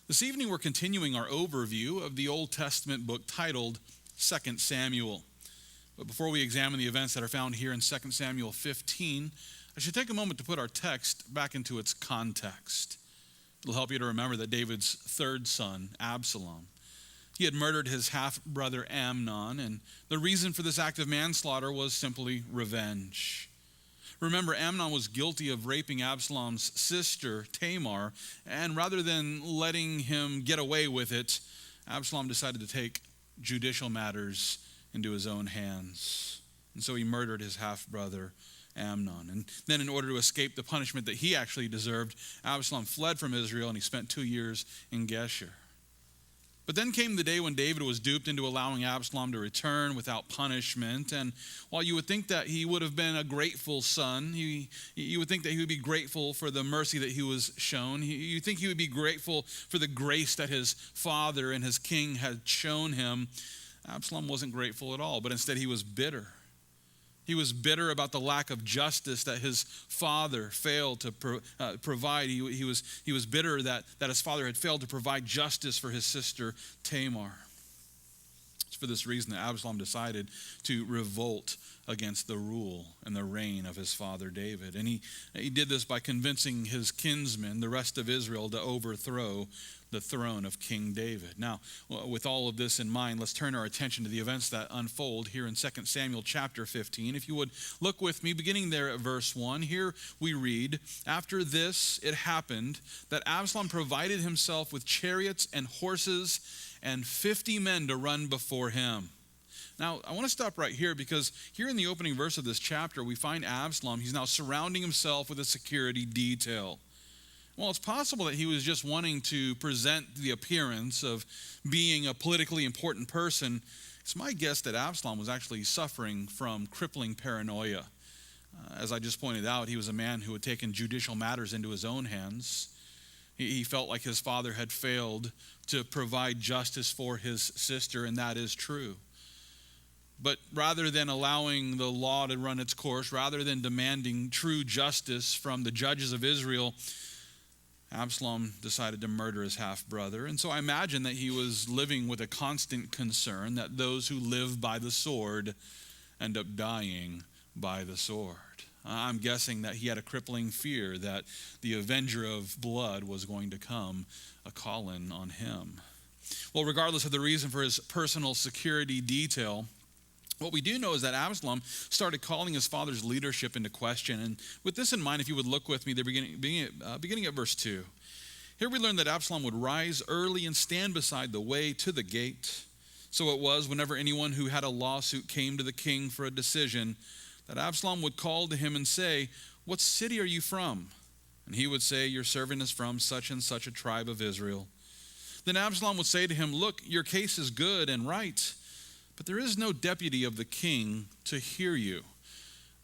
This evening we're continuing our overview of the Old Testament book titled 2 Samuel. But before we examine the events that are found here in 2 Samuel 15, I should take a moment to put our text back into its context. It'll help you to remember that David's third son, Absalom, he had murdered his half-brother Amnon, and the reason for this act of manslaughter was simply revenge. Remember, Amnon was guilty of raping Absalom's sister, Tamar, and rather than letting him get away with it, Absalom decided to take judicial matters into his own hands. And so he murdered his half-brother, Amnon. And then in order to escape the punishment that he actually deserved, Absalom fled from Israel, and he spent 2 years in Geshur. But then came the day when David was duped into allowing Absalom to return without punishment. And while you would think that he would have been a grateful son, you would think that he would be grateful for the mercy that he was shown. You think he would be grateful for the grace that his father and his king had shown him. Absalom wasn't grateful at all, but instead he was bitter. He was bitter about the lack of justice that his father failed to provide. He was bitter that his father had failed to provide justice for his sister Tamar. It's for this reason that Absalom decided to revolt against the rule and the reign of his father David. And he did this by convincing his kinsmen, the rest of Israel, to overthrow the throne of King David. Now, with all of this in mind, let's turn our attention to the events that unfold here in 2 Samuel chapter 15. If you would look with me, beginning there at verse 1, here we read, "After this it happened that Absalom provided himself with chariots and horses and 50 men to run before him." Now, I want to stop right here because here in the opening verse of this chapter, we find Absalom. He's now surrounding himself with a security detail. Well, it's possible that he was just wanting to present the appearance of being a politically important person. It's my guess that Absalom was actually suffering from crippling paranoia. As I just pointed out, he was a man who had taken judicial matters into his own hands. He felt like his father had failed to provide justice for his sister, and that is true. But rather than allowing the law to run its course, rather than demanding true justice from the judges of Israel, Absalom decided to murder his half-brother. And so I imagine that he was living with a constant concern that those who live by the sword end up dying by the sword. I'm guessing that he had a crippling fear that the avenger of blood was going to come a-calling on him. Well, regardless of the reason for his personal security detail, what we do know is that Absalom started calling his father's leadership into question. And with this in mind, if you would look with me, beginning at verse 2. Here we learn that Absalom would rise early and stand beside the way to the gate. So it was whenever anyone who had a lawsuit came to the king for a decision, that Absalom would call to him and say, "What city are you from?" And he would say, "Your servant is from such and such a tribe of Israel." Then Absalom would say to him, "Look, your case is good and right, but there is no deputy of the king to hear you."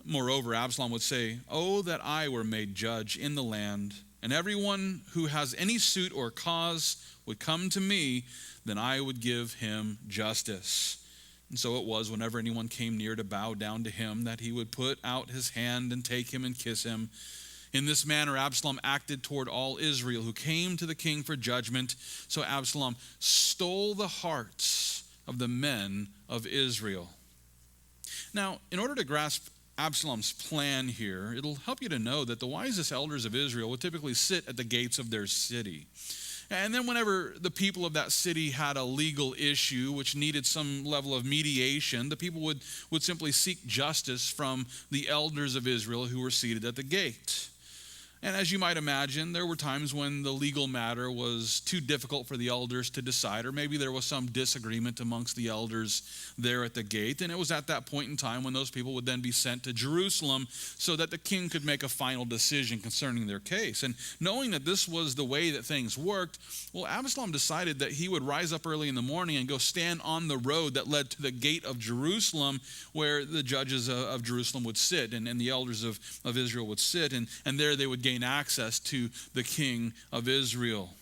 Moreover, Absalom would say, "Oh, that I were made judge in the land, and everyone who has any suit or cause would come to me, then I would give him justice." And so it was whenever anyone came near to bow down to him that he would put out his hand and take him and kiss him. In this manner, Absalom acted toward all Israel who came to the king for judgment. So Absalom stole the hearts of the men of Israel. Now, in order to grasp Absalom's plan here, it'll help you to know that the wisest elders of Israel would typically sit at the gates of their city. And then whenever the people of that city had a legal issue which needed some level of mediation, the people would simply seek justice from the elders of Israel who were seated at the gate. And as you might imagine, there were times when the legal matter was too difficult for the elders to decide, or maybe there was some disagreement amongst the elders there at the gate. And it was at that point in time when those people would then be sent to Jerusalem so that the king could make a final decision concerning their case. And knowing that this was the way that things worked, well, Absalom decided that he would rise up early in the morning and go stand on the road that led to the gate of Jerusalem, where the judges of Jerusalem would sit and the elders of Israel would sit. And there they would gain access to the king of Israel.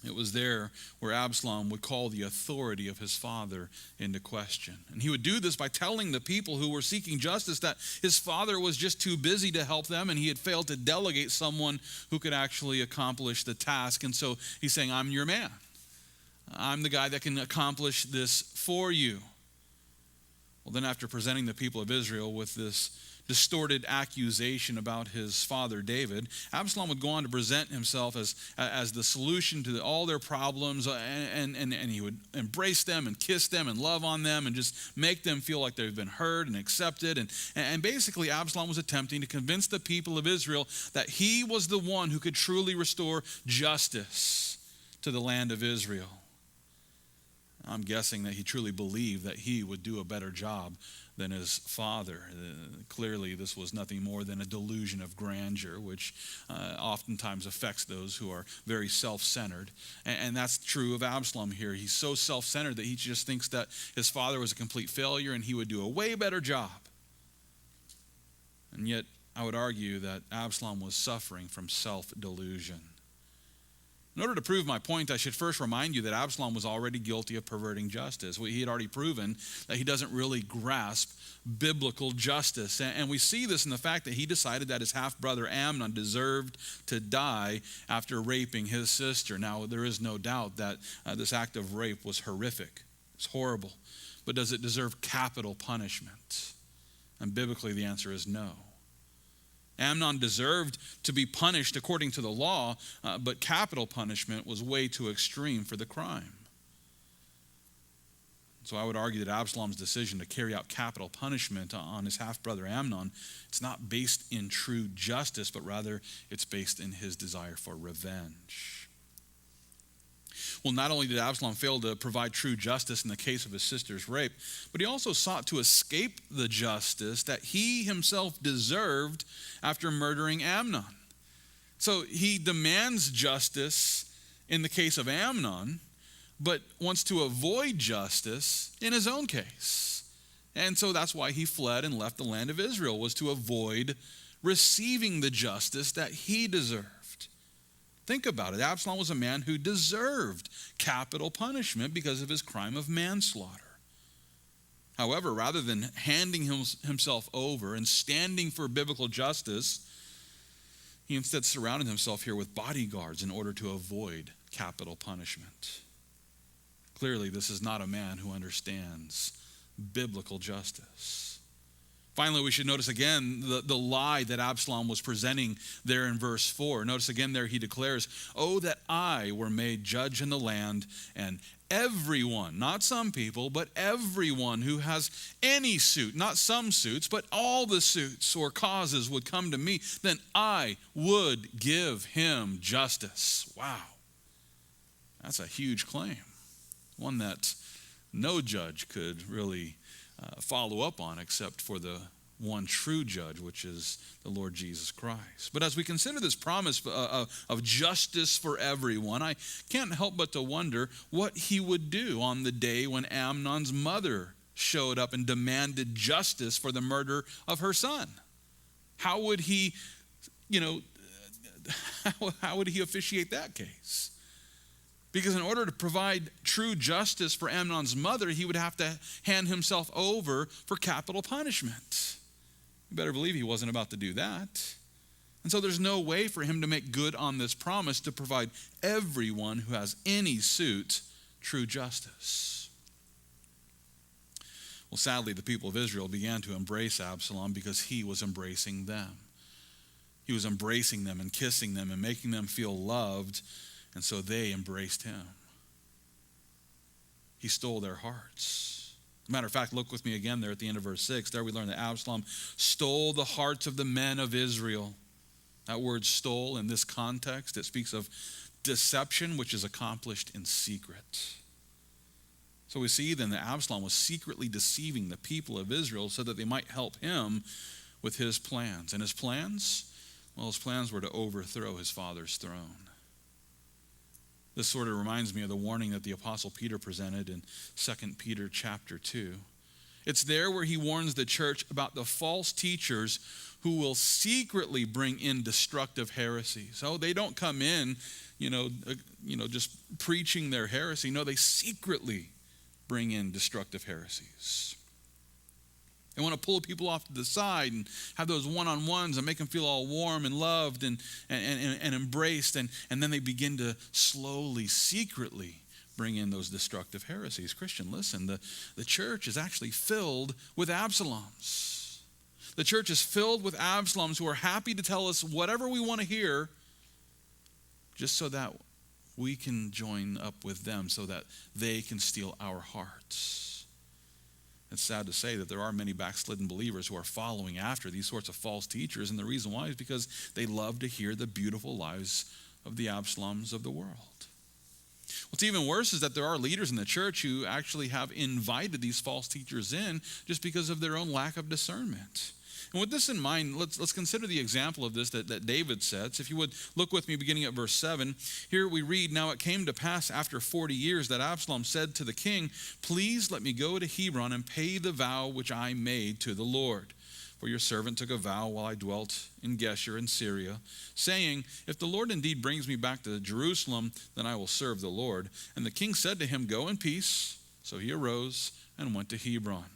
It was there where Absalom would call the authority of his father into question. And he would do this by telling the people who were seeking justice that his father was just too busy to help them, and he had failed to delegate someone who could actually accomplish the task. And so he's saying, I'm your man. I'm the guy that can accomplish this for you. Well, then after presenting the people of Israel with this distorted accusation about his father David, Absalom would go on to present himself as the solution to all their problems, and he would embrace them and kiss them and love on them and just make them feel like they've been heard and accepted. And basically Absalom was attempting to convince the people of Israel that he was the one who could truly restore justice to the land of Israel. I'm guessing that he truly believed that he would do a better job than his father. Clearly, this was nothing more than a delusion of grandeur, which oftentimes affects those who are very self-centered. And that's true of Absalom here. He's so self-centered that he just thinks that his father was a complete failure and he would do a way better job. And yet, I would argue that Absalom was suffering from self-delusion. In order to prove my point, I should first remind you that Absalom was already guilty of perverting justice. He had already proven that he doesn't really grasp biblical justice. And we see this in the fact that he decided that his half-brother Amnon deserved to die after raping his sister. Now, there is no doubt that this act of rape was horrific. It's horrible. But does it deserve capital punishment? And biblically, the answer is no. Amnon deserved to be punished according to the law, but capital punishment was way too extreme for the crime. So I would argue that Absalom's decision to carry out capital punishment on his half-brother Amnon, it's not based in true justice, but rather it's based in his desire for revenge. Well, not only did Absalom fail to provide true justice in the case of his sister's rape, but he also sought to escape the justice that he himself deserved after murdering Amnon. So he demands justice in the case of Amnon, but wants to avoid justice in his own case. And so that's why he fled and left the land of Israel, was to avoid receiving the justice that he deserved. Think about it. Absalom was a man who deserved capital punishment because of his crime of manslaughter. However, rather than handing himself over and standing for biblical justice, he instead surrounded himself here with bodyguards in order to avoid capital punishment. Clearly, this is not a man who understands biblical justice. Finally, we should notice again the lie that Absalom was presenting there in verse 4. Notice again there he declares, "Oh, that I were made judge in the land, and everyone," not some people, but everyone who has any suit, not some suits, but all the suits or causes would come to me, then I would give him justice. Wow. That's a huge claim. One that no judge could really follow up on except for the one true judge, which is the Lord Jesus Christ. But as we consider this promise of justice for everyone, I can't help but to wonder what he would do on the day when Amnon's mother showed up and demanded justice for the murder of her son. How would he, how would he officiate that case? Because in order to provide true justice for Amnon's mother, he would have to hand himself over for capital punishment. You better believe he wasn't about to do that. And so there's no way for him to make good on this promise to provide everyone who has any suit true justice. Well, sadly, the people of Israel began to embrace Absalom because he was embracing them. He was embracing them and kissing them and making them feel loved. And so they embraced him. He stole their hearts. As a matter of fact, look with me again there at the end of verse 6. There we learn that Absalom stole the hearts of the men of Israel. That word stole in this context, it speaks of deception which is accomplished in secret. So we see then that Absalom was secretly deceiving the people of Israel so that they might help him with his plans. And his plans? Well, his plans were to overthrow his father's throne. This sort of reminds me of the warning that the Apostle Peter presented in 2 Peter chapter 2. It's there where he warns the church about the false teachers who will secretly bring in destructive heresies. Oh, they don't come in, just preaching their heresy. No, they secretly bring in destructive heresies. They want to pull people off to the side and have those one-on-ones and make them feel all warm and loved and embraced. And then they begin to slowly, secretly bring in those destructive heresies. Christian, listen, the church is actually filled with Absaloms. The church is filled with Absaloms who are happy to tell us whatever we want to hear just so that we can join up with them, so that they can steal our hearts. It's sad to say that there are many backslidden believers who are following after these sorts of false teachers, and the reason why is because they love to hear the beautiful lies of the Absaloms of the world. What's even worse is that there are leaders in the church who actually have invited these false teachers in just because of their own lack of discernment. And with this in mind, let's consider the example of this that David sets. If you would look with me beginning at verse 7, here we read, "Now it came to pass after 40 years that Absalom said to the king, 'Please let me go to Hebron and pay the vow which I made to the Lord. For your servant took a vow while I dwelt in Geshur in Syria, saying, if the Lord indeed brings me back to Jerusalem, then I will serve the Lord.' And the king said to him, 'Go in peace.' So he arose and went to Hebron."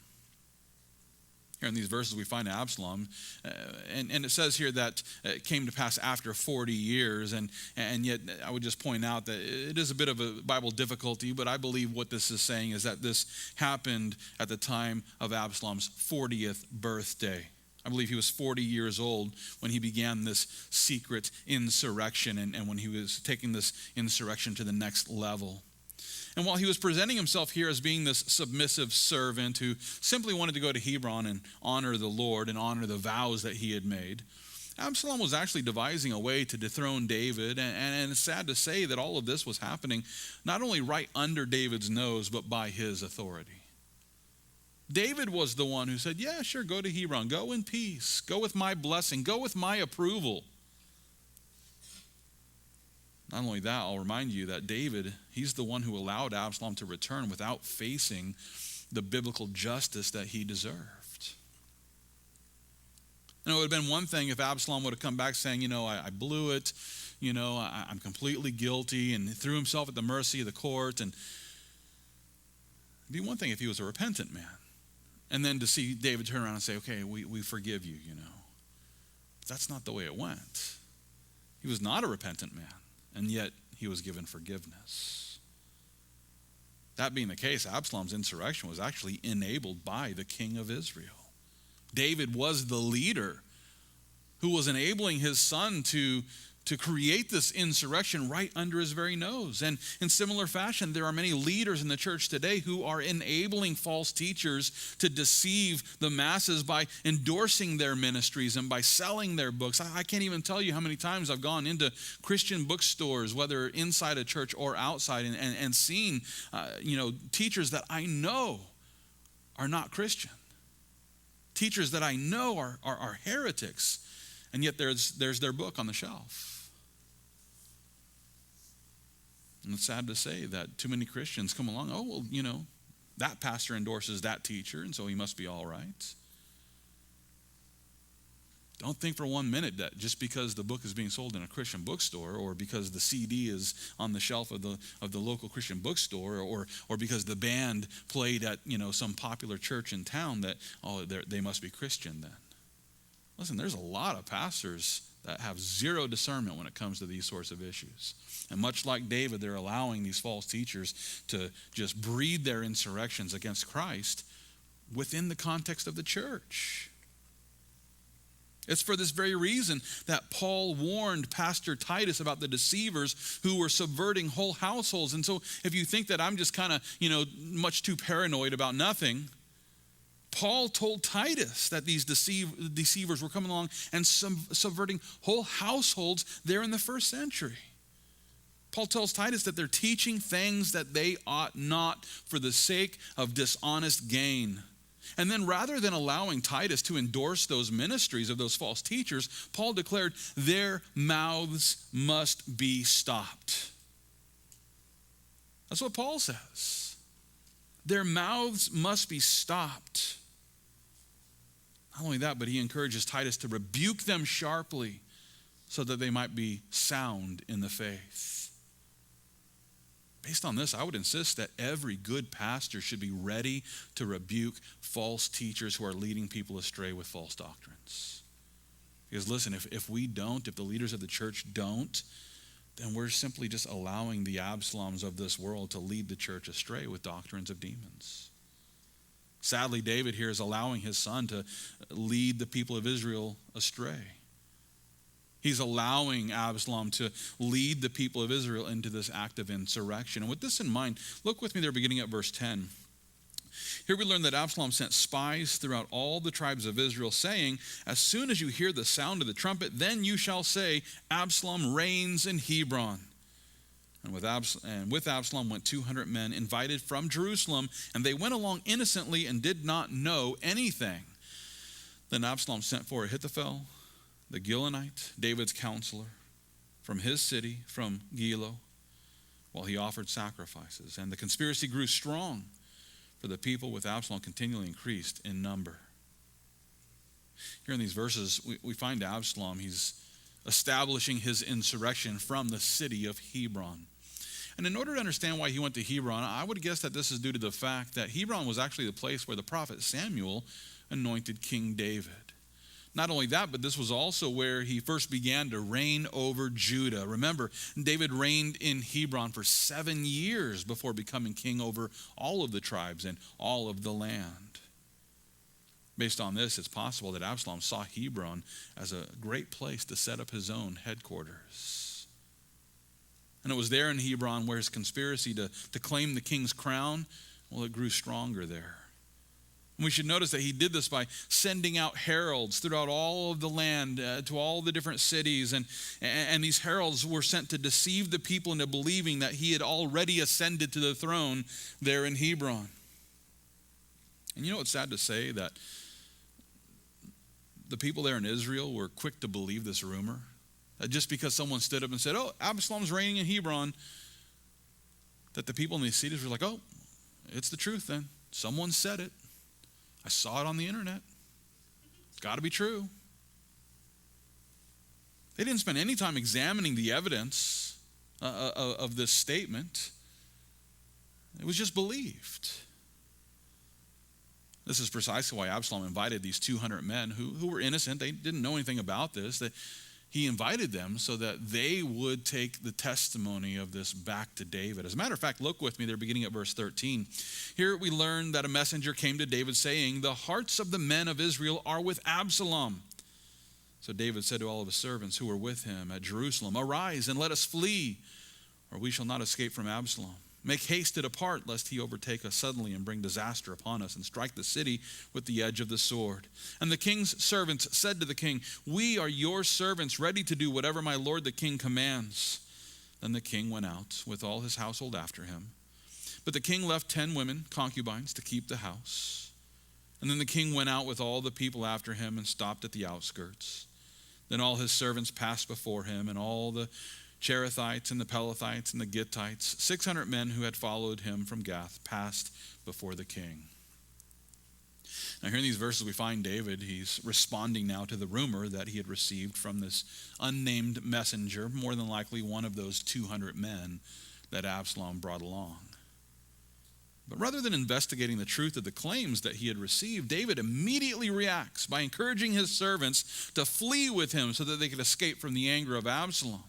Here in these verses we find Absalom, and it says here that it came to pass after 40 years, and yet I would just point out that it is a bit of a Bible difficulty, but I believe what this is saying is that this happened at the time of Absalom's 40th birthday. I believe he was 40 years old when he began this secret insurrection, and when he was taking this insurrection to the next level. And while he was presenting himself here as being this submissive servant who simply wanted to go to Hebron and honor the Lord and honor the vows that he had made, Absalom was actually devising a way to dethrone David. And it's sad to say that all of this was happening not only right under David's nose, but by his authority. David was the one who said, "Yeah, sure, go to Hebron. Go in peace. Go with my blessing. Go with my approval." Not only that, I'll remind you that David, he's the one who allowed Absalom to return without facing the biblical justice that he deserved. And it would have been one thing if Absalom would have come back saying, I blew it, I'm completely guilty, and threw himself at the mercy of the court. And it'd be one thing if he was a repentant man. And then to see David turn around and say, "Okay, we forgive you, But that's not the way it went. He was not a repentant man. And yet he was given forgiveness. That being the case, Absalom's insurrection was actually enabled by the king of Israel. David was the leader who was enabling his son to create this insurrection right under his very nose. And in similar fashion, there are many leaders in the church today who are enabling false teachers to deceive the masses by endorsing their ministries and by selling their books. I can't even tell you how many times I've gone into Christian bookstores, whether inside a church or outside, and seen teachers that I know are not Christian. Teachers that I know are heretics, and yet there's their book on the shelf. And it's sad to say that too many Christians come along, that pastor endorses that teacher, and so he must be all right. Don't think for 1 minute that just because the book is being sold in a Christian bookstore, or because the CD is on the shelf of the local Christian bookstore, or because the band played at some popular church in town, that they must be Christian then. Listen, there's a lot of pastors that have zero discernment when it comes to these sorts of issues. And much like David, they're allowing these false teachers to just breed their insurrections against Christ within the context of the church. It's for this very reason that Paul warned Pastor Titus about the deceivers who were subverting whole households. And so if you think that I'm just kind of, much too paranoid about nothing, Paul told Titus that these deceivers were coming along and subverting whole households there in the first century. Paul tells Titus that they're teaching things that they ought not for the sake of dishonest gain. And then rather than allowing Titus to endorse those ministries of those false teachers, Paul declared their mouths must be stopped. That's what Paul says. Their mouths must be stopped. Not only that, but he encourages Titus to rebuke them sharply so that they might be sound in the faith. Based on this, I would insist that every good pastor should be ready to rebuke false teachers who are leading people astray with false doctrines. Because listen, if we don't, if the leaders of the church don't, then we're simply just allowing the Absaloms of this world to lead the church astray with doctrines of demons. Sadly, David here is allowing his son to lead the people of Israel astray. He's allowing Absalom to lead the people of Israel into this act of insurrection. And with this in mind, look with me there beginning at verse 10. Here we learn that Absalom sent spies throughout all the tribes of Israel, saying, as soon as you hear the sound of the trumpet, then you shall say, Absalom reigns in Hebron. And with Absalom went 200 men invited from Jerusalem, and they went along innocently and did not know anything. Then Absalom sent for Ahithophel, the Gilonite, David's counselor, from his city, from Gilo, while he offered sacrifices. And the conspiracy grew strong, for the people with Absalom continually increased in number. Here in these verses, we find Absalom. He's establishing his insurrection from the city of Hebron. And in order to understand why he went to Hebron, I would guess that this is due to the fact that Hebron was actually the place where the prophet Samuel anointed King David. Not only that, but this was also where he first began to reign over Judah. Remember, David reigned in Hebron for 7 years before becoming king over all of the tribes and all of the land. Based on this, it's possible that Absalom saw Hebron as a great place to set up his own headquarters. And it was there in Hebron where his conspiracy to claim the king's crown, well, it grew stronger there. And we should notice that he did this by sending out heralds throughout all of the land to all the different cities. And these heralds were sent to deceive the people into believing that he had already ascended to the throne there in Hebron. And you know what's sad to say? That the people there in Israel were quick to believe this rumor. That just because someone stood up and said, oh, Absalom's reigning in Hebron, that the people in these cities were like, oh, it's the truth then. Someone said it. I saw it on the internet. It's got to be true. They didn't spend any time examining the evidence of this statement. It was just believed. This is precisely why Absalom invited these 200 men who were innocent. They didn't know anything about this. That he invited them so that they would take the testimony of this back to David. As a matter of fact, look with me there beginning at verse 13. Here we learn that a messenger came to David saying, the hearts of the men of Israel are with Absalom. So David said to all of his servants who were with him at Jerusalem, arise and let us flee, or we shall not escape from Absalom. Make haste to depart, lest he overtake us suddenly and bring disaster upon us and strike the city with the edge of the sword. And the king's servants said to the king, we are your servants, ready to do whatever my lord the king commands. Then the king went out with all his household after him. But the king left 10 women, concubines, to keep the house. And then the king went out with all the people after him and stopped at the outskirts. Then all his servants passed before him, and all the Cherethites and the Pelethites and the Gittites, 600 men who had followed him from Gath, passed before the king. Now here in these verses we find David, he's responding now to the rumor that he had received from this unnamed messenger, more than likely one of those 200 men that Absalom brought along. But rather than investigating the truth of the claims that he had received, David immediately reacts by encouraging his servants to flee with him so that they could escape from the anger of Absalom.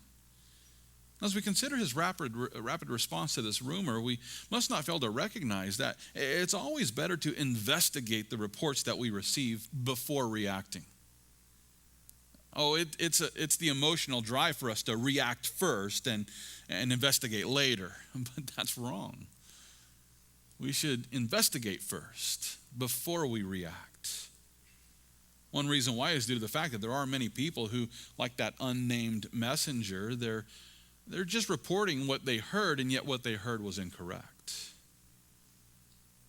As we consider his rapid response to this rumor, we must not fail to recognize that it's always better to investigate the reports that we receive before reacting. It's the emotional drive for us to react first and investigate later, but that's wrong. We should investigate first before we react. One reason why is due to the fact that there are many people who, like that unnamed messenger, they're just reporting what they heard, and yet what they heard was incorrect.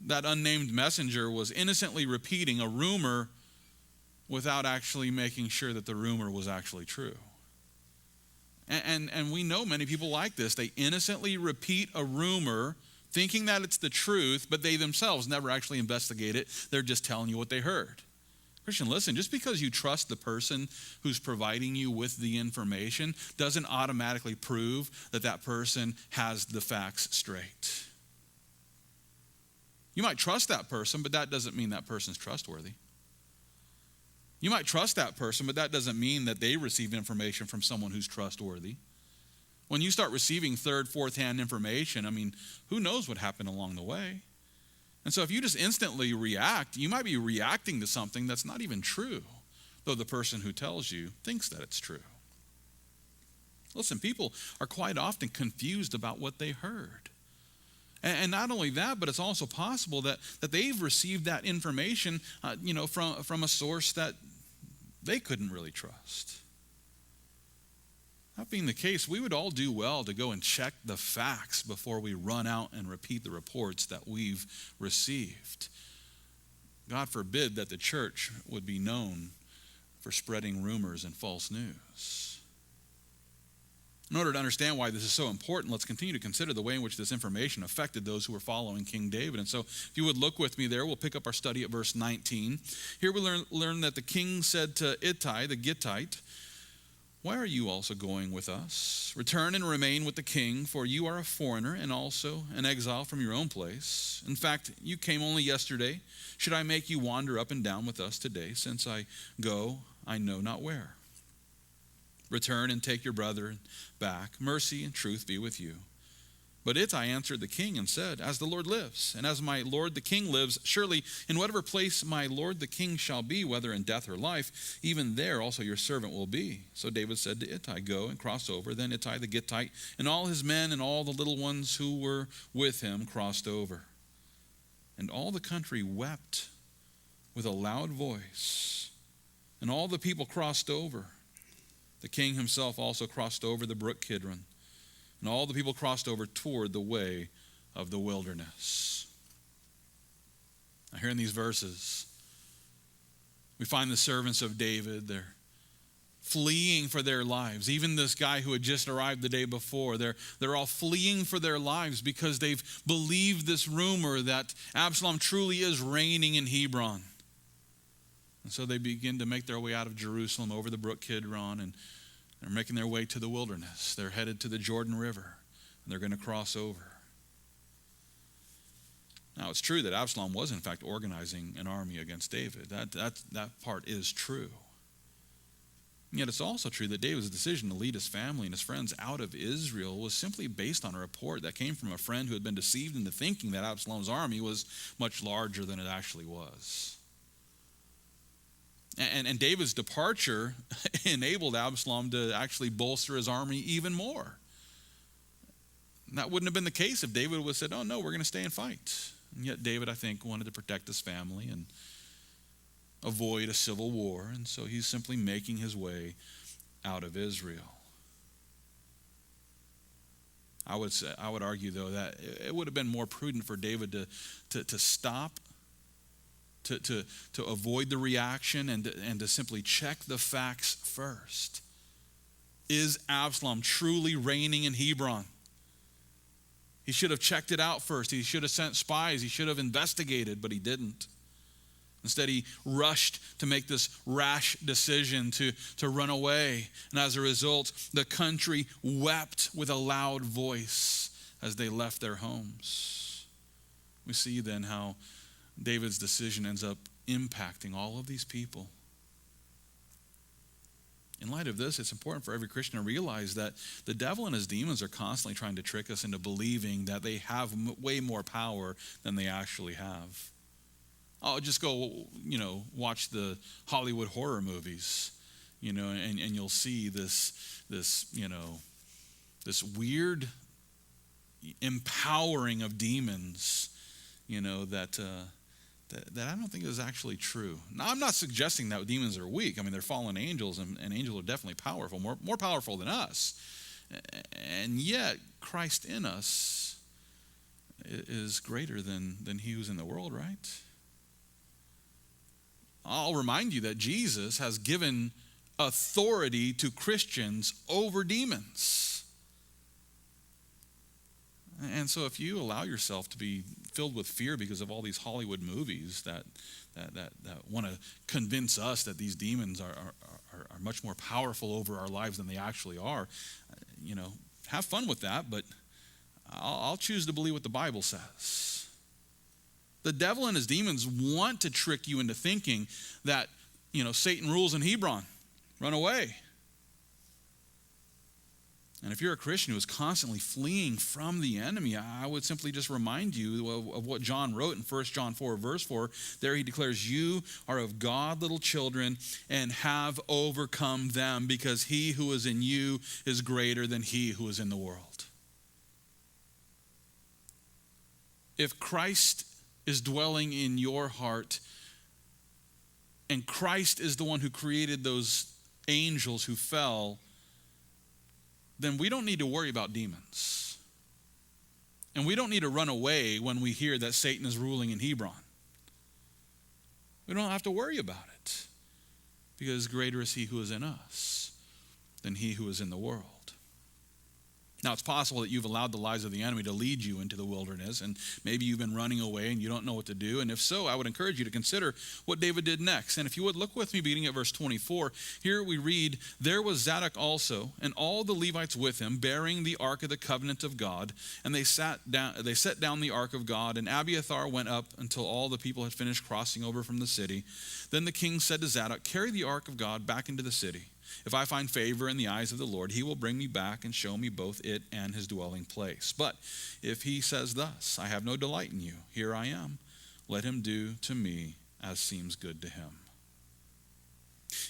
That unnamed messenger was innocently repeating a rumor without actually making sure that the rumor was actually true. And we know many people like this. They innocently repeat a rumor thinking that it's the truth, but they themselves never actually investigate it. They're just telling you what they heard. Christian, listen, just because you trust the person who's providing you with the information doesn't automatically prove that that person has the facts straight. You might trust that person, but that doesn't mean that person's trustworthy. You might trust that person, but that doesn't mean that they received information from someone who's trustworthy. When you start receiving third, fourth-hand information, who knows what happened along the way? And so if you just instantly react, you might be reacting to something that's not even true, though the person who tells you thinks that it's true. Listen, people are quite often confused about what they heard. And not only that, but it's also possible that they've received that information from a source that they couldn't really trust. That being the case, we would all do well to go and check the facts before we run out and repeat the reports that we've received. God forbid that the church would be known for spreading rumors and false news. In order to understand why this is so important, let's continue to consider the way in which this information affected those who were following King David. And so if you would look with me there, we'll pick up our study at verse 19. Here we learn that the king said to Ittai, the Gittite, "Why are you also going with us? Return and remain with the king, for you are a foreigner and also an exile from your own place. In fact, you came only yesterday. Should I make you wander up and down with us today, since I go, I know not where? Return and take your brother back. Mercy and truth be with you." But Ittai answered the king and said, "As the Lord lives, and as my lord the king lives, surely in whatever place my lord the king shall be, whether in death or life, even there also your servant will be." So David said to Ittai, "Go and cross over." Then Ittai the Gittite and all his men and all the little ones who were with him crossed over. And all the country wept with a loud voice. And all the people crossed over. The king himself also crossed over the brook Kidron. And all the people crossed over toward the way of the wilderness. Now, here in these verses, we find the servants of David. They're fleeing for their lives. Even this guy who had just arrived the day before, they're all fleeing for their lives because they've believed this rumor that Absalom truly is reigning in Hebron. And so they begin to make their way out of Jerusalem over the brook Kidron, and they're making their way to the wilderness. They're headed to the Jordan River, and they're going to cross over. Now, it's true that Absalom was, in fact, organizing an army against David. That part is true. And yet it's also true that David's decision to lead his family and his friends out of Israel was simply based on a report that came from a friend who had been deceived into thinking that Absalom's army was much larger than it actually was. And David's departure enabled Absalom to actually bolster his army even more. And that wouldn't have been the case if David would have said, "Oh no, we're going to stay and fight." And yet David, I think, wanted to protect his family and avoid a civil war. And so he's simply making his way out of Israel. I would argue, though, that it would have been more prudent for David to stop, to avoid the reaction and to simply check the facts first. Is Absalom truly reigning in Hebron? He should have checked it out first. He should have sent spies. He should have investigated, but he didn't. Instead, he rushed to make this rash decision to run away. And as a result, the country wept with a loud voice as they left their homes. We see then how David's decision ends up impacting all of these people. In light of this, it's important for every Christian to realize that the devil and his demons are constantly trying to trick us into believing that they have way more power than they actually have. Oh, just go, watch the Hollywood horror movies, and you'll see this weird empowering of demons, that I don't think is actually true. Now, I'm not suggesting that demons are weak. They're fallen angels, and angels are definitely powerful, more powerful than us. And yet, Christ in us is greater than he who's in the world, right? I'll remind you that Jesus has given authority to Christians over demons. And so if you allow yourself to be filled with fear because of all these Hollywood movies that want to convince us that these demons are much more powerful over our lives than they actually are, have fun with that, but I'll choose to believe what the Bible says. The devil and his demons want to trick you into thinking that, Satan rules in Hebron. Run away. And if you're a Christian who is constantly fleeing from the enemy, I would simply just remind you of what John wrote in 1 John 4, verse 4. There he declares, you are of God, little children, and have overcome them, because he who is in you is greater than he who is in the world. If Christ is dwelling in your heart, and Christ is the one who created those angels who fell, then we don't need to worry about demons. And we don't need to run away when we hear that Satan is ruling in Hebron. We don't have to worry about it, because greater is he who is in us than he who is in the world. Now, it's possible that you've allowed the lies of the enemy to lead you into the wilderness, and maybe you've been running away and you don't know what to do. And if so, I would encourage you to consider what David did next. And if you would, look with me beginning at verse 24. Here we read, there was Zadok also, and all the Levites with him, bearing the ark of the covenant of God. And they set down the ark of God, and Abiathar went up until all the people had finished crossing over from the city. Then the king said to Zadok, carry the ark of God back into the city. If I find favor in the eyes of the Lord, he will bring me back and show me both it and his dwelling place. But if he says thus, I have no delight in you, here I am, let him do to me as seems good to him.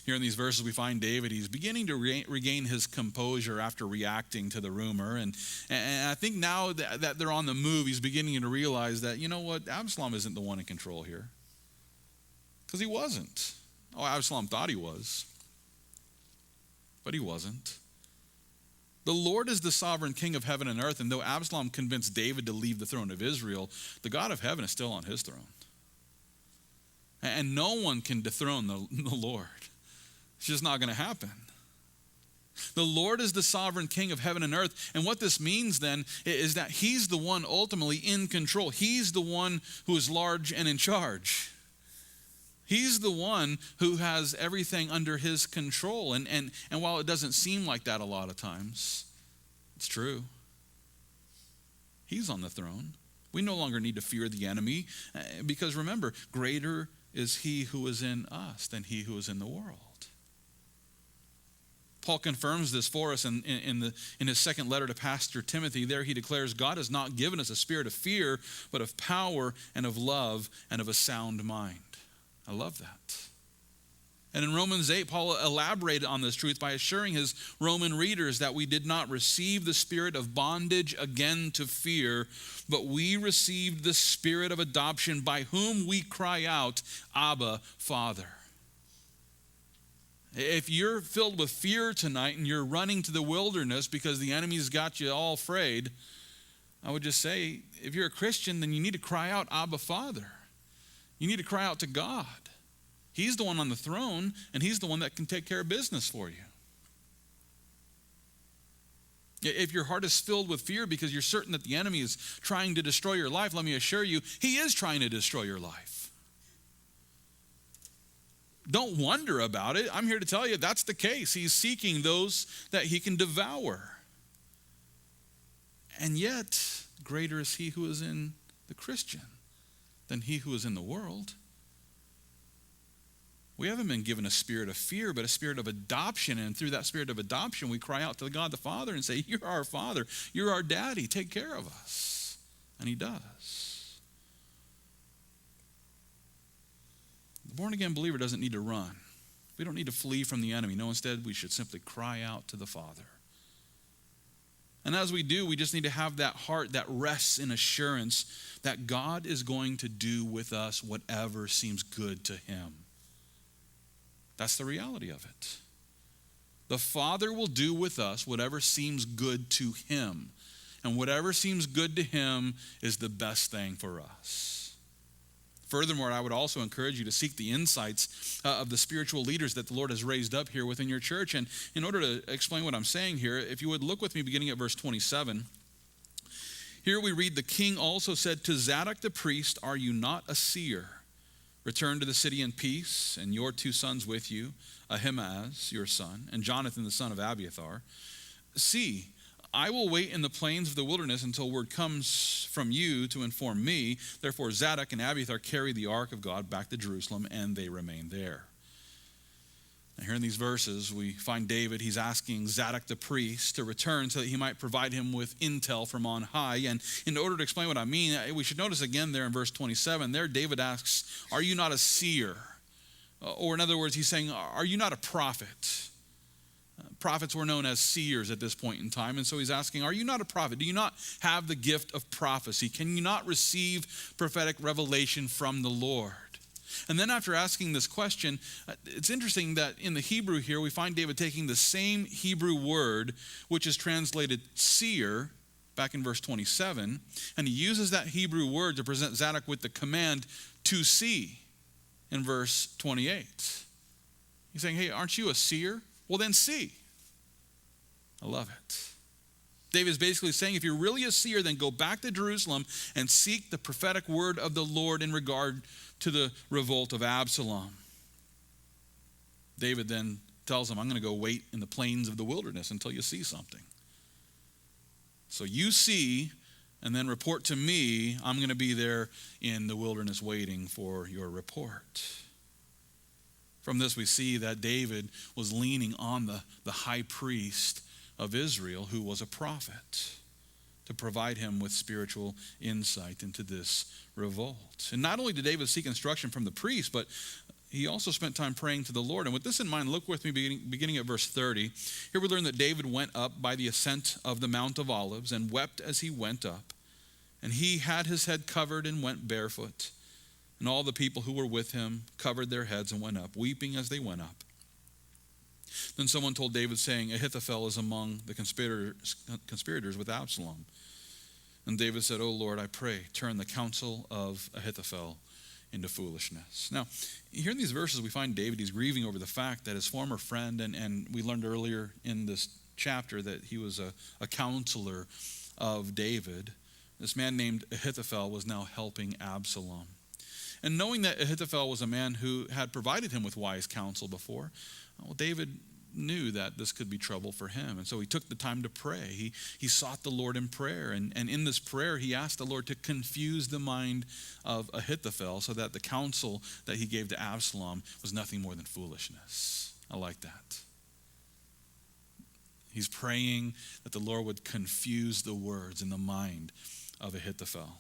Here in these verses we find David, he's beginning to regain his composure after reacting to the rumor. And I think now that they're on the move, he's beginning to realize that, Absalom isn't the one in control here. Because he wasn't. Oh, Absalom thought he was. But he wasn't. The Lord is the sovereign king of heaven and earth, and though Absalom convinced David to leave the throne of Israel, the God of heaven is still on his throne. And no one can dethrone the Lord. It's just not going to happen. The Lord is the sovereign king of heaven and earth, and what this means then is that he's the one ultimately in control. He's the one who is large and in charge. He's the one who has everything under his control. And while it doesn't seem like that a lot of times, it's true. He's on the throne. We no longer need to fear the enemy, because remember, greater is he who is in us than he who is in the world. Paul confirms this for us in his second letter to Pastor Timothy. There he declares, God has not given us a spirit of fear, but of power and of love and of a sound mind. I love that. And in Romans 8, Paul elaborated on this truth by assuring his Roman readers that we did not receive the spirit of bondage again to fear, but we received the spirit of adoption, by whom we cry out, Abba, Father. If you're filled with fear tonight and you're running to the wilderness because the enemy's got you all afraid, I would just say, if you're a Christian, then you need to cry out, Abba, Father. You need to cry out to God. He's the one on the throne, and he's the one that can take care of business for you. If your heart is filled with fear because you're certain that the enemy is trying to destroy your life, let me assure you, he is trying to destroy your life. Don't wonder about it. I'm here to tell you that's the case. He's seeking those that he can devour. And yet, greater is he who is in the Christian than he who is in the world. We haven't been given a spirit of fear, but a spirit of adoption. And through that spirit of adoption, we cry out to God the Father and say, you're our Father. You're our Daddy. Take care of us. And he does. The born-again believer doesn't need to run. We don't need to flee from the enemy. No, instead, we should simply cry out to the Father. And as we do, we just need to have that heart that rests in assurance that God is going to do with us whatever seems good to him. That's the reality of it. The Father will do with us whatever seems good to him. And whatever seems good to him is the best thing for us. Furthermore, I would also encourage you to seek the insights of the spiritual leaders that the Lord has raised up here within your church. And in order to explain what I'm saying here, if you would look with me beginning at verse 27, Here we read, the king also said to Zadok the priest, are you not a seer? Return to the city in peace, and your 2 sons with you, Ahimaaz, your son, and Jonathan, the son of Abiathar. See, I will wait in the plains of the wilderness until word comes from you to inform me. Therefore Zadok and Abiathar carried the ark of God back to Jerusalem, and they remained there. Now here in these verses, we find David, he's asking Zadok the priest to return so that he might provide him with intel from on high. And in order to explain what I mean, we should notice again there in verse 27, there David asks, are you not a seer? Or in other words, he's saying, are you not a prophet? Prophets were known as seers at this point in time. And so he's asking, are you not a prophet? Do you not have the gift of prophecy? Can you not receive prophetic revelation from the Lord? And then after asking this question, it's interesting that in the Hebrew here, we find David taking the same Hebrew word, which is translated seer, back in verse 27, and he uses that Hebrew word to present Zadok with the command to see in verse 28. He's saying, hey, aren't you a seer? Well, then see. I love it. David is basically saying, if you're really a seer, then go back to Jerusalem and seek the prophetic word of the Lord in regard to the revolt of Absalom. David then tells him, I'm going to go wait in the plains of the wilderness until you see something. So you see, and then report to me. I'm going to be there in the wilderness waiting for your report. From this we see that David was leaning on the high priest of Israel, who was a prophet, to provide him with spiritual insight into this revolt. And not only did David seek instruction from the priest, but he also spent time praying to the Lord. And with this in mind, look with me beginning at verse 30. Here we learn that David went up by the ascent of the Mount of Olives and wept as he went up. And he had his head covered and went barefoot. And all the people who were with him covered their heads and went up, weeping as they went up. Then someone told David, saying, Ahithophel is among the conspirators with Absalom. And David said, O Lord, I pray, turn the counsel of Ahithophel into foolishness. Now, here in these verses, we find David, he's grieving over the fact that his former friend, and we learned earlier in this chapter that he was a counselor of David. This man named Ahithophel was now helping Absalom. And knowing that Ahithophel was a man who had provided him with wise counsel before, well, David knew that this could be trouble for him. And so he took the time to pray. He sought the Lord in prayer. And in this prayer, he asked the Lord to confuse the mind of Ahithophel so that the counsel that he gave to Absalom was nothing more than foolishness. I like that. He's praying that the Lord would confuse the words in the mind of Ahithophel.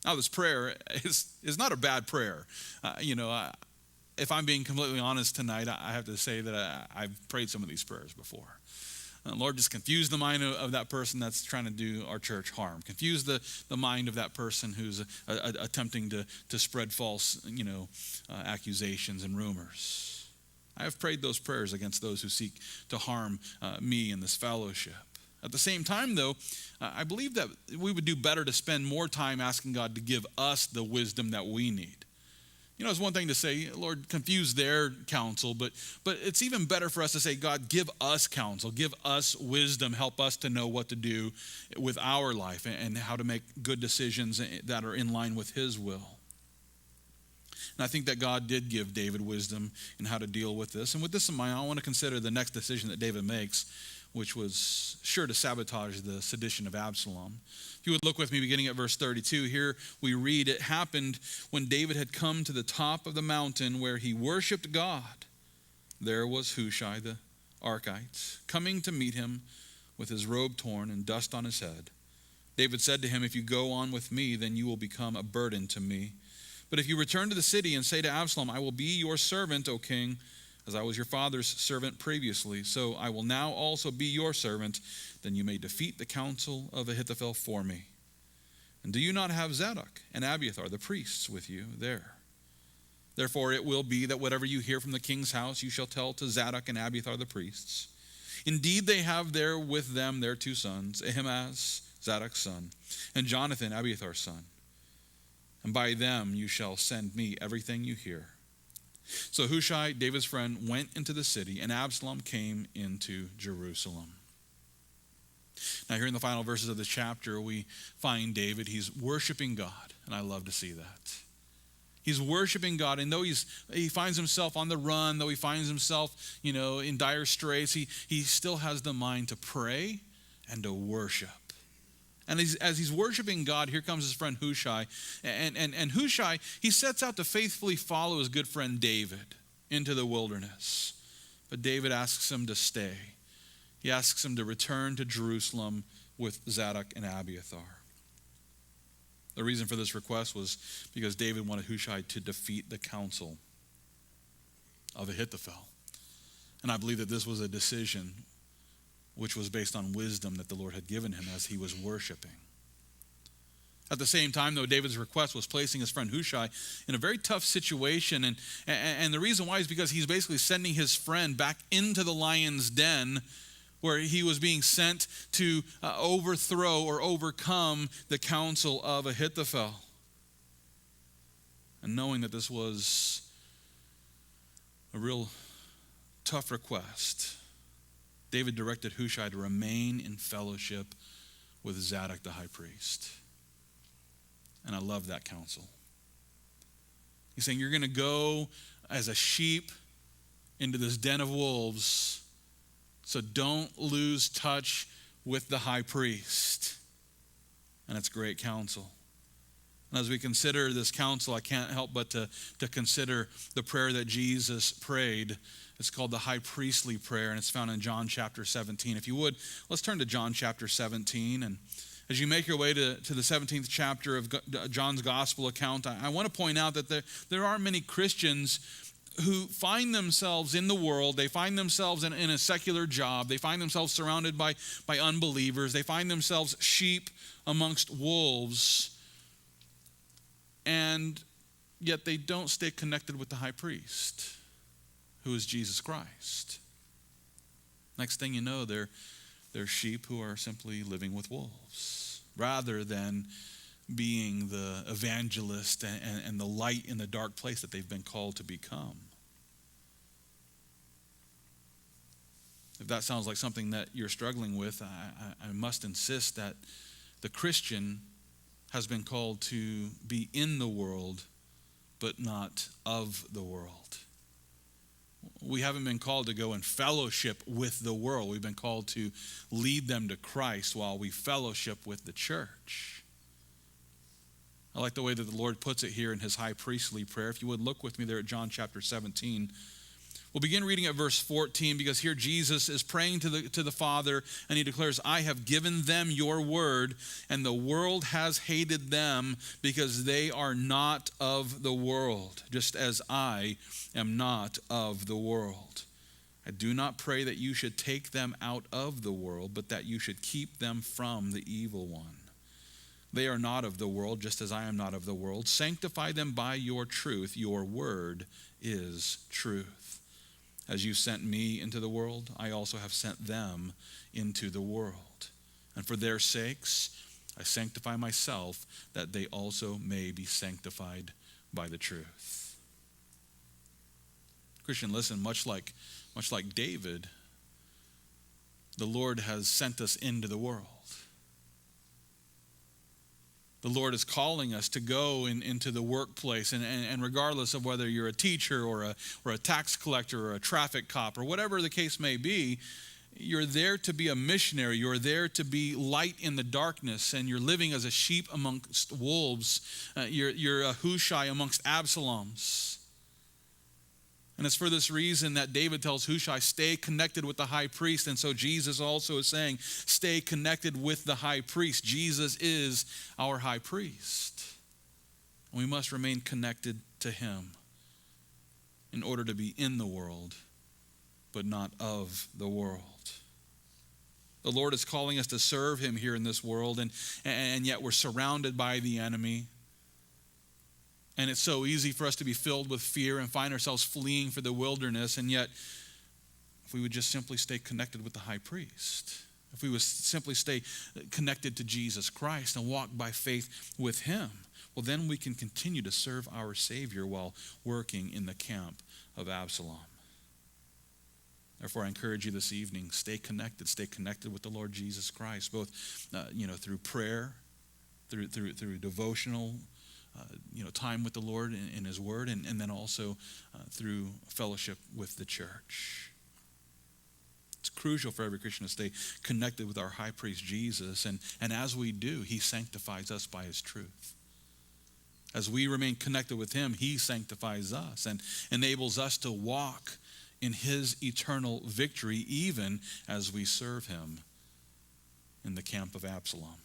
Now, this prayer is not a bad prayer. If I'm being completely honest tonight, I have to say that I've prayed some of these prayers before. Lord, just confuse the mind of that person that's trying to do our church harm. Confuse the mind of that person who's attempting to spread false, accusations and rumors. I have prayed those prayers against those who seek to harm me in this fellowship. At the same time, though, I believe that we would do better to spend more time asking God to give us the wisdom that we need. It's one thing to say, Lord, confuse their counsel, but it's even better for us to say, God, give us counsel, give us wisdom, help us to know what to do with our life and how to make good decisions that are in line with his will. And I think that God did give David wisdom in how to deal with this. And with this in mind, I want to consider the next decision that David makes, which was sure to sabotage the sedition of Absalom. If you would look with me beginning at verse 32, here we read, it happened when David had come to the top of the mountain where he worshiped God. There was Hushai the Archite coming to meet him with his robe torn and dust on his head. David said to him, if you go on with me, then you will become a burden to me. But if you return to the city and say to Absalom, I will be your servant, O king, as I was your father's servant previously, so I will now also be your servant, then you may defeat the counsel of Ahithophel for me. And do you not have Zadok and Abiathar, the priests, with you there? Therefore it will be that whatever you hear from the king's house, you shall tell to Zadok and Abiathar the priests. Indeed, they have there with them their 2 sons, Ahimaaz, Zadok's son, and Jonathan, Abiathar's son. And by them you shall send me everything you hear. So Hushai, David's friend, went into the city, and Absalom came into Jerusalem. Now, here in the final verses of this chapter, we find David. He's worshiping God, and I love to see that. He's worshiping God, and though he finds himself on the run, though he finds himself, in dire straits, he still has the mind to pray and to worship. And as he's worshiping God, here comes his friend Hushai. And Hushai, he sets out to faithfully follow his good friend David into the wilderness. But David asks him to stay. He asks him to return to Jerusalem with Zadok and Abiathar. The reason for this request was because David wanted Hushai to defeat the counsel of Ahithophel. And I believe that this was a decision which was based on wisdom that the Lord had given him as he was worshiping. At the same time, though, David's request was placing his friend Hushai in a very tough situation. And the reason why is because he's basically sending his friend back into the lion's den where he was being sent to overthrow or overcome the counsel of Ahithophel. And knowing that this was a real tough request, David directed Hushai to remain in fellowship with Zadok the high priest. And I love that counsel. He's saying, you're going to go as a sheep into this den of wolves, so don't lose touch with the high priest. And it's great counsel. And as we consider this counsel, I can't help but to consider the prayer that Jesus prayed. It's called the high priestly prayer, and it's found in John chapter 17. If you would, let's turn to John chapter 17. And as you make your way to the 17th chapter of John's gospel account, I want to point out that there are many Christians who find themselves in the world. They find themselves in a secular job. They find themselves surrounded by unbelievers. They find themselves sheep amongst wolves. And yet they don't stay connected with the high priest, who is Jesus Christ. Next thing you know, they're sheep who are simply living with wolves, rather than being the evangelist and the light in the dark place that they've been called to become. If that sounds like something that you're struggling with, I must insist that the Christian has been called to be in the world, but not of the world. We haven't been called to go and fellowship with the world. We've been called to lead them to Christ while we fellowship with the church. I like the way that the Lord puts it here in his high priestly prayer. If you would look with me there at John chapter 17. We'll begin reading at verse 14, because here Jesus is praying to the Father, and he declares, I have given them your word, and the world has hated them because they are not of the world, just as I am not of the world. I do not pray that you should take them out of the world, but that you should keep them from the evil one. They are not of the world, just as I am not of the world. Sanctify them by your truth. Your word is truth. As you sent me into the world, I also have sent them into the world. And for their sakes, I sanctify myself, that they also may be sanctified by the truth. Christian, listen, much like David, the Lord has sent us into the world. The Lord is calling us to go into the workplace, and regardless of whether you're a teacher or a tax collector or a traffic cop or whatever the case may be, you're there to be a missionary. You're there to be light in the darkness, and you're living as a sheep amongst wolves. You're a Hushai amongst Absaloms. And it's for this reason that David tells Hushai, stay connected with the high priest. And so Jesus also is saying, stay connected with the high priest. Jesus is our high priest. And we must remain connected to him in order to be in the world, but not of the world. The Lord is calling us to serve him here in this world, and yet we're surrounded by the enemy. And it's so easy for us to be filled with fear and find ourselves fleeing for the wilderness. And yet, if we would just simply stay connected with the high priest, if we would simply stay connected to Jesus Christ and walk by faith with him, well, then we can continue to serve our Savior while working in the camp of Absalom. Therefore, I encourage you this evening, stay connected with the Lord Jesus Christ, both through prayer, through devotional time with the Lord in His Word, and then also through fellowship with the church. It's crucial for every Christian to stay connected with our high priest Jesus, and as we do, He sanctifies us by His truth. As we remain connected with Him, He sanctifies us and enables us to walk in His eternal victory, even as we serve Him in the camp of Absalom.